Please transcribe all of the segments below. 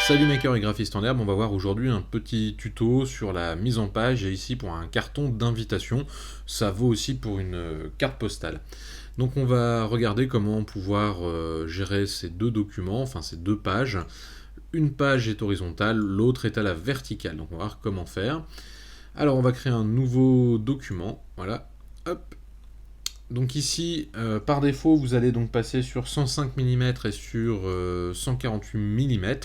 Salut maker et graphiste en herbe, on va voir aujourd'hui un petit tuto sur la mise en page et ici pour un carton d'invitation, ça vaut aussi pour une carte postale. Donc on va regarder comment pouvoir gérer ces deux documents, enfin ces deux pages. Une page est horizontale, l'autre est à la verticale, donc on va voir comment faire. Alors on va créer un nouveau document, voilà, hop. Donc ici, par défaut, vous allez donc passer sur 105 mm et sur 148 mm.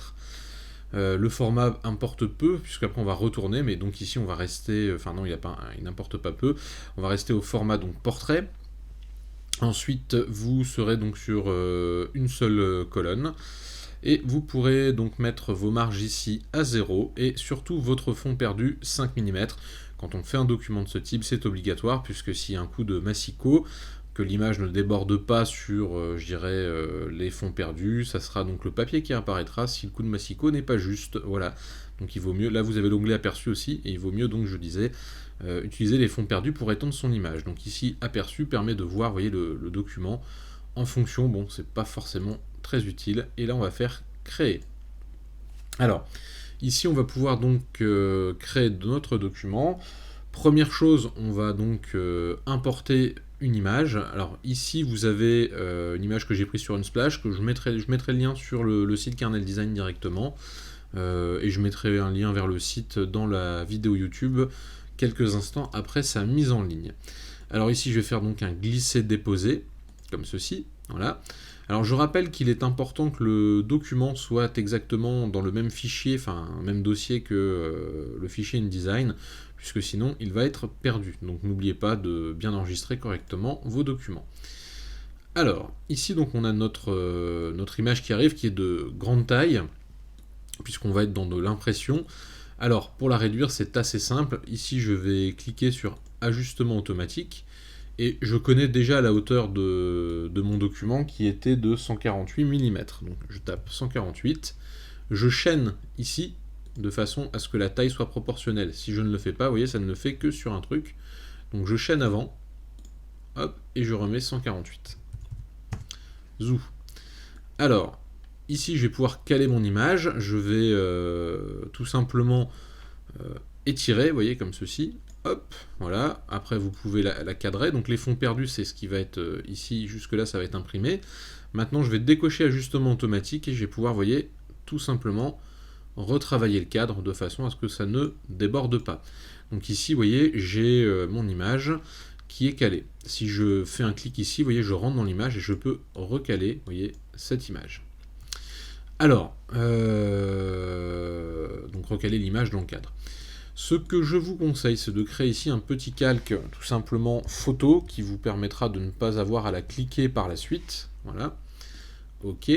Le format importe peu, puisqu'après on va retourner, mais donc ici on va rester, enfin non, il n'importe pas peu, on va rester au format donc portrait. Ensuite, vous serez donc sur une seule colonne, et vous pourrez donc mettre vos marges ici à 0, et surtout votre fond perdu 5 mm. Quand on fait un document de ce type, c'est obligatoire, puisque s'il y a un coup de massicot, que l'image ne déborde pas sur, je dirais, les fonds perdus, ça sera donc le papier qui apparaîtra si le coup de massicot n'est pas juste, voilà. Donc il vaut mieux, là vous avez l'onglet aperçu aussi, et il vaut mieux donc, je disais, utiliser les fonds perdus pour étendre son image. Donc ici, aperçu permet de voir, vous voyez, le document en fonction, bon, c'est pas forcément très utile, et là on va faire créer. Alors, ici on va pouvoir donc créer notre document. Première chose, on va donc importer une image. Alors ici vous avez une image que j'ai prise sur Unsplash, que je mettrai le lien sur le site Kernel Design directement, et je mettrai un lien vers le site dans la vidéo YouTube quelques instants après sa mise en ligne. Alors ici je vais faire donc un glisser-déposer, comme ceci, voilà. Alors je rappelle qu'il est important que le document soit exactement dans le même fichier, enfin même dossier que le fichier InDesign, puisque sinon il va être perdu. Donc n'oubliez pas de bien enregistrer correctement vos documents. Alors, ici donc on a notre image qui arrive, qui est de grande taille, puisqu'on va être dans de l'impression. Alors, pour la réduire, c'est assez simple. Ici, je vais cliquer sur Ajustement automatique, et je connais déjà la hauteur de mon document qui était de 148 mm. Donc je tape 148, je chaîne ici de façon à ce que la taille soit proportionnelle. Si je ne le fais pas, vous voyez, ça ne le fait que sur un truc. Donc je chaîne avant, hop, et je remets 148. Zou. Alors, ici je vais pouvoir caler mon image, je vais tout simplement étirer, vous voyez, comme ceci. Hop, voilà. Après, vous pouvez la cadrer. Donc, les fonds perdus, c'est ce qui va être ici. Jusque-là, ça va être imprimé. Maintenant, je vais décocher ajustement automatique et je vais pouvoir, vous voyez, tout simplement retravailler le cadre de façon à ce que ça ne déborde pas. Donc ici, vous voyez, j'ai mon image qui est calée. Si je fais un clic ici, vous voyez, je rentre dans l'image et je peux recaler, vous voyez, cette image. Alors, donc recaler l'image dans le cadre. Ce que je vous conseille, c'est de créer ici un petit calque tout simplement photo qui vous permettra de ne pas avoir à la cliquer par la suite. Voilà. Ok.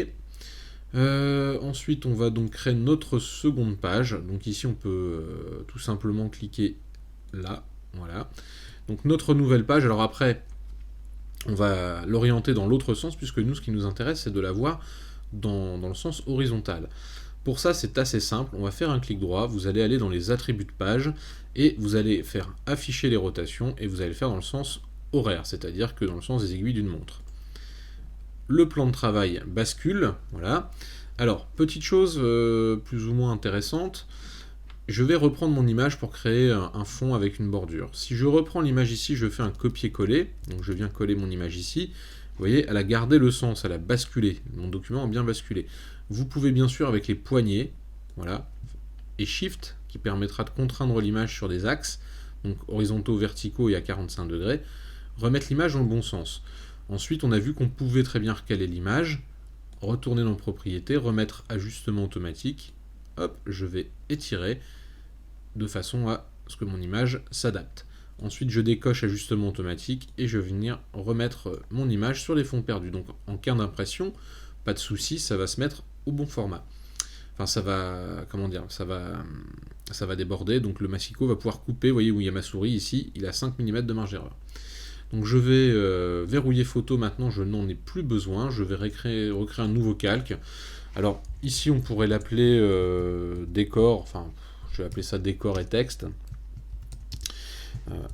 Ensuite, on va donc créer notre seconde page. Donc ici, on peut tout simplement cliquer là. Voilà. Donc notre nouvelle page. Alors après, on va l'orienter dans l'autre sens, puisque nous, ce qui nous intéresse, c'est de la voir dans le sens horizontal. Pour ça, c'est assez simple, on va faire un clic droit, vous allez aller dans les attributs de page, et vous allez faire afficher les rotations, et vous allez le faire dans le sens horaire, c'est-à-dire que dans le sens des aiguilles d'une montre. Le plan de travail bascule, voilà. Alors, petite chose plus ou moins intéressante, je vais reprendre mon image pour créer un fond avec une bordure. Si je reprends l'image ici, je fais un copier-coller, donc je viens coller mon image ici, vous voyez, elle a gardé le sens, elle a basculé, mon document a bien basculé. Vous pouvez bien sûr avec les poignées, voilà, et Shift, qui permettra de contraindre l'image sur des axes, donc horizontaux, verticaux et à 45 degrés, remettre l'image dans le bon sens. Ensuite, on a vu qu'on pouvait très bien recaler l'image, retourner dans Propriétés, remettre Ajustement automatique, hop, je vais étirer, de façon à ce que mon image s'adapte. Ensuite, je décoche Ajustement automatique et je vais venir remettre mon image sur les fonds perdus. Donc en cas d'impression, pas de souci, ça va se mettre au bon format. Enfin, ça va, comment dire, ça va déborder, donc le massicot va pouvoir couper, vous voyez où il y a ma souris ici, il a 5 mm de marge d'erreur. Donc je vais verrouiller photo maintenant, je n'en ai plus besoin, je vais recréer un nouveau calque. Alors ici on pourrait l'appeler décor, enfin je vais appeler ça décor et texte.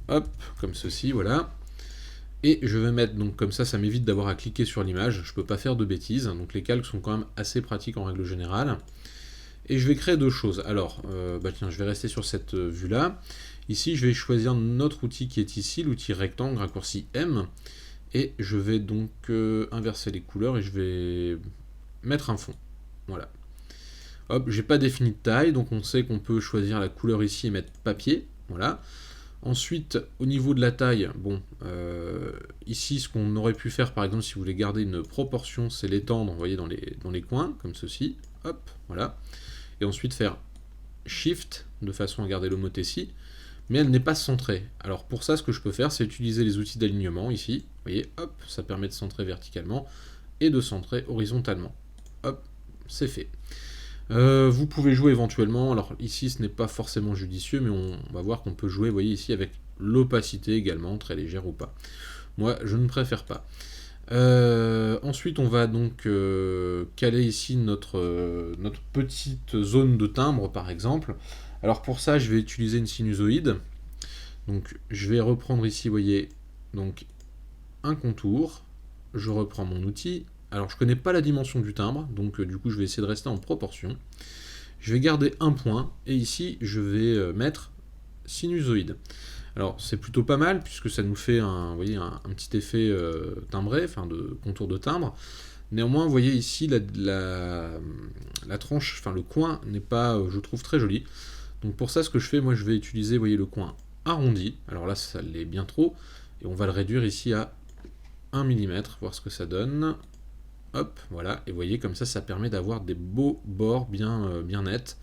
Hop, comme ceci, voilà. Et je vais mettre, donc comme ça m'évite d'avoir à cliquer sur l'image, je ne peux pas faire de bêtises, donc les calques sont quand même assez pratiques en règle générale. Et je vais créer deux choses. Alors, tiens, je vais rester sur cette vue-là. Ici, je vais choisir notre outil qui est ici, l'outil rectangle, raccourci M. Et je vais donc inverser les couleurs et je vais mettre un fond. Voilà. Hop, j'ai pas défini de taille, donc on sait qu'on peut choisir la couleur ici et mettre papier. Voilà. Ensuite, au niveau de la taille, bon, ici, ce qu'on aurait pu faire, par exemple, si vous voulez garder une proportion, c'est l'étendre, vous voyez, dans les coins, comme ceci. Hop, voilà. Et ensuite faire Shift, de façon à garder l'homothétie, mais elle n'est pas centrée. Alors pour ça, ce que je peux faire, c'est utiliser les outils d'alignement, ici. Vous voyez, hop, ça permet de centrer verticalement et de centrer horizontalement. Hop, c'est fait. Vous pouvez jouer éventuellement, alors ici ce n'est pas forcément judicieux, mais on va voir qu'on peut jouer, vous voyez ici, avec l'opacité également, très légère ou pas. Moi, je ne préfère pas. Ensuite, on va donc caler ici notre petite zone de timbre, par exemple. Alors pour ça, je vais utiliser une sinusoïde. Donc je vais reprendre ici, vous voyez, donc un contour. Je reprends mon outil. Alors je connais pas la dimension du timbre, donc du coup je vais essayer de rester en proportion. Je vais garder un point, et ici je vais mettre sinusoïde. Alors c'est plutôt pas mal, puisque ça nous fait un, vous voyez, un petit effet timbré, enfin de contour de timbre. Néanmoins, vous voyez ici, la tranche, enfin le coin n'est pas, je trouve, très joli. Donc pour ça, ce que je fais, moi je vais utiliser, vous voyez, le coin arrondi. Alors là, ça l'est bien trop, et on va le réduire ici à 1 mm, voir ce que ça donne. Hop, voilà, et vous voyez, comme ça permet d'avoir des beaux bords bien nets.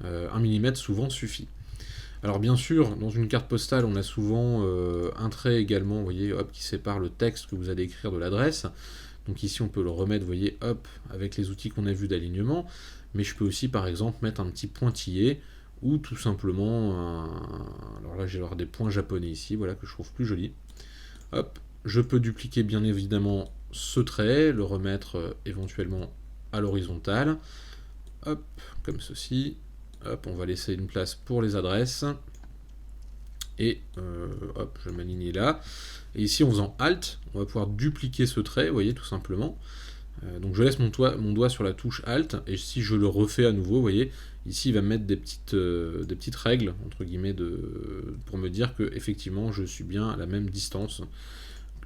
1 mm souvent suffit. Alors bien sûr, dans une carte postale, on a souvent un trait également, vous voyez, hop, qui sépare le texte que vous allez écrire de l'adresse. Donc ici, on peut le remettre, vous voyez, hop, avec les outils qu'on a vus d'alignement. Mais je peux aussi, par exemple, mettre un petit pointillé, ou tout simplement, alors là, j'ai des points japonais ici, voilà, que je trouve plus joli. Hop, je peux dupliquer bien évidemment ce trait, le remettre éventuellement à l'horizontale. Hop, comme ceci. Hop, on va laisser une place pour les adresses. Et hop, je vais m'aligner là. Et ici, en faisant Alt, on va pouvoir dupliquer ce trait, vous voyez, tout simplement. Donc je laisse mon doigt sur la touche Alt, et si je le refais à nouveau, vous voyez, ici il va me mettre des petites règles, entre guillemets, pour me dire que effectivement je suis bien à la même distance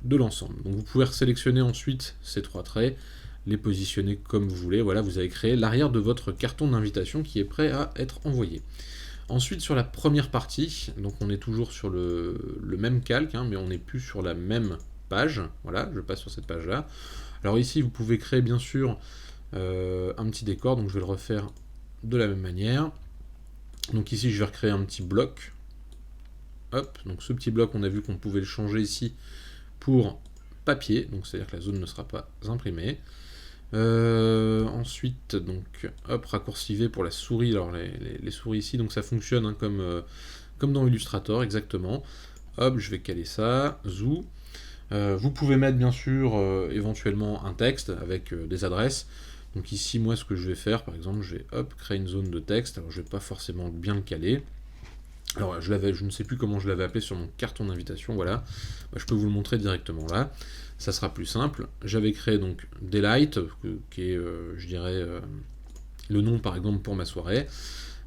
de l'ensemble. Donc vous pouvez sélectionner ensuite ces trois traits, les positionner comme vous voulez. Voilà, vous avez créé l'arrière de votre carton d'invitation qui est prêt à être envoyé. Ensuite, sur la première partie, donc on est toujours sur le même calque, mais on n'est plus sur la même page. Voilà, je passe sur cette page-là. Alors ici, vous pouvez créer bien sûr un petit décor, donc je vais le refaire de la même manière. Donc ici, je vais recréer un petit bloc. Hop, donc ce petit bloc, on a vu qu'on pouvait le changer ici pour papier, donc c'est-à-dire que la zone ne sera pas imprimée. Ensuite, donc, hop, raccourci V pour la souris. Alors les souris ici, donc ça fonctionne comme dans Illustrator, exactement. Hop, je vais caler ça, zoo. Vous pouvez mettre bien sûr éventuellement un texte avec des adresses. Donc ici, moi, ce que je vais faire, par exemple, je vais créer une zone de texte. Alors je vais pas forcément bien le caler. Alors je ne sais plus comment je l'avais appelé sur mon carton d'invitation, voilà. Je peux vous le montrer directement là. Ça sera plus simple. J'avais créé donc Daylight, qui est, je dirais, le nom par exemple pour ma soirée.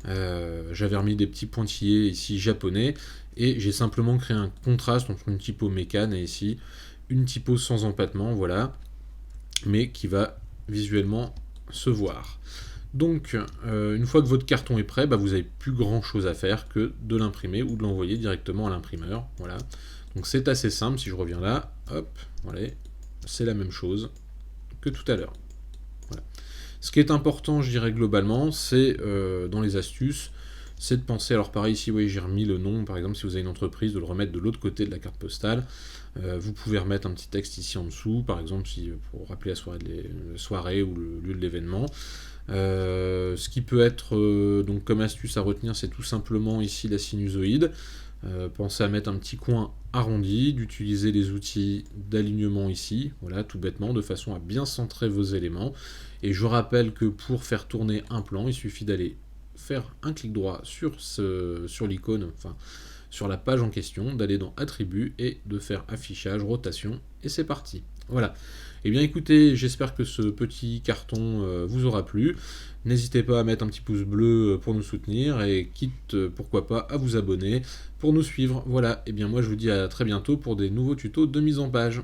J'avais remis des petits pointillés ici japonais, et j'ai simplement créé un contraste entre une typo mécane et ici une typo sans empattement, voilà, mais qui va visuellement se voir. Donc, une fois que votre carton est prêt, vous n'avez plus grand chose à faire que de l'imprimer ou de l'envoyer directement à l'imprimeur. Voilà. Donc c'est assez simple. Si je reviens là, hop, voilà, c'est la même chose que tout à l'heure. Voilà. Ce qui est important, je dirais globalement, c'est dans les astuces, c'est de penser, alors pareil ici, oui, j'ai remis le nom, par exemple, si vous avez une entreprise, de le remettre de l'autre côté de la carte postale. Vous pouvez remettre un petit texte ici en dessous, par exemple, pour rappeler la soirée ou le lieu de l'événement. Ce qui peut être donc comme astuce à retenir, c'est tout simplement ici la sinusoïde. Pensez à mettre un petit coin arrondi, d'utiliser les outils d'alignement ici, voilà, tout bêtement, de façon à bien centrer vos éléments. Et je rappelle que pour faire tourner un plan, il suffit d'aller faire un clic droit sur l'icône, enfin sur la page en question, d'aller dans Attributs et de faire Affichage, Rotation, et c'est parti. Voilà. Eh bien écoutez, j'espère que ce petit carton vous aura plu. N'hésitez pas à mettre un petit pouce bleu pour nous soutenir et quitte pourquoi pas à vous abonner pour nous suivre. Voilà, et bien moi je vous dis à très bientôt pour des nouveaux tutos de mise en page.